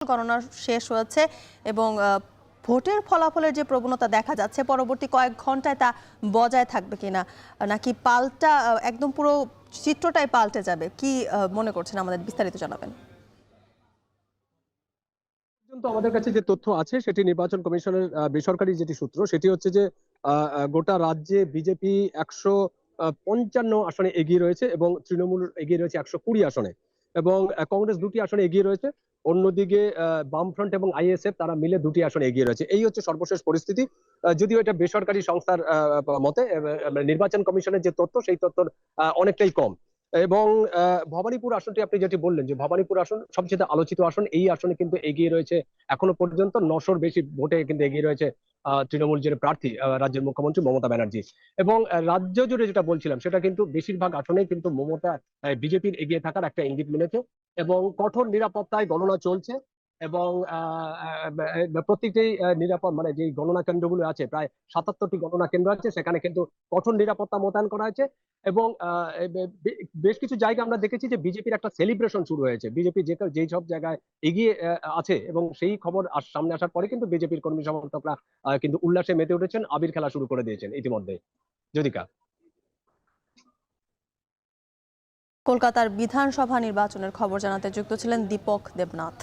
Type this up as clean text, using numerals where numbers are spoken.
গণনা শেষ হয়েছে এবং ভোটের ফলাফলের যে প্রবণতা দেখা যাচ্ছে পরবর্তী কয়েক ঘন্টায় তা বজায় থাকবে কিনা, নাকি পাল্টা একদম পুরো চিত্রটাই পাল্টে যাবে, কি মনে করছেন? আমাদের বিস্তারিত জানাবেন। পর্যন্ত আমাদের কাছে যে তথ্য আছে সেটি নির্বাচন কমিশনের বেসরকারি যেটি সূত্র সেটি হচ্ছে যে গোটা রাজ্যে বিজেপি 155 আসনে এগিয়ে রয়েছে এবং তৃণমূল এগিয়ে রয়েছে 120 আসনে, এবং কংগ্রেস 2টি আসনে এগিয়ে রয়েছে। অন্যদিকে বামফ্রন্ট এবং আইএসএফ তারা মিলে 2টি আসনে এগিয়ে রয়েছে। এই হচ্ছে সর্বশেষ পরিস্থিতি। যদিও এটা বেসরকারি সংস্থার মতে নির্বাচন কমিশনের যে তথ্য সেই তথ্য অনেকটাই কম। এবং ভবানীপুর আসনটি আপনি যেটি বললেন যে ভবানীপুর আসন সবচেয়ে আলোচিত আসন, এই আসনে কিন্তু এগিয়ে রয়েছে এখনো পর্যন্ত 900-র বেশি ভোটে কিন্তু এগিয়ে রয়েছে তৃণমূল যে প্রার্থী রাজ্যের মুখ্যমন্ত্রী মমতা ব্যানার্জি। এবং রাজ্য জুড়ে যেটা বলছিলাম সেটা কিন্তু বেশিরভাগ আসনেই কিন্তু মমতা বিজেপির এগিয়ে থাকার একটা ইঙ্গিত মিলেছে, এবং কঠোর নিরাপত্তায় গণনা চলছে। এবং প্রত্যেকটি নিরাপদ মানে যে গণনা কেন্দ্রগুলো আছে, প্রায় 77টি গণনা কেন্দ্র আছে, সেখানে কিন্তু কঠোর নিরাপত্তা মোতায়েন করা হয়েছে। এবং বেশ কিছু জায়গা আমরা দেখেছি যে বিজেপির একটা সেলিব্রেশন শুরু হয়েছে, বিজেপি যেই সব জায়গায় এগিয়ে আছে, এবং সেই খবর সামনে আসার পরে কিন্তু বিজেপির কর্মী সমর্থকরা কিন্তু উল্লাসে মেতে উঠেছেন, আবির খেলা শুরু করে দিয়েছেন ইতিমধ্যে। যদিকা কলকাতার বিধানসভা নির্বাচনের খবর জানাতে যুক্ত ছিলেন দীপক দেবনাথ।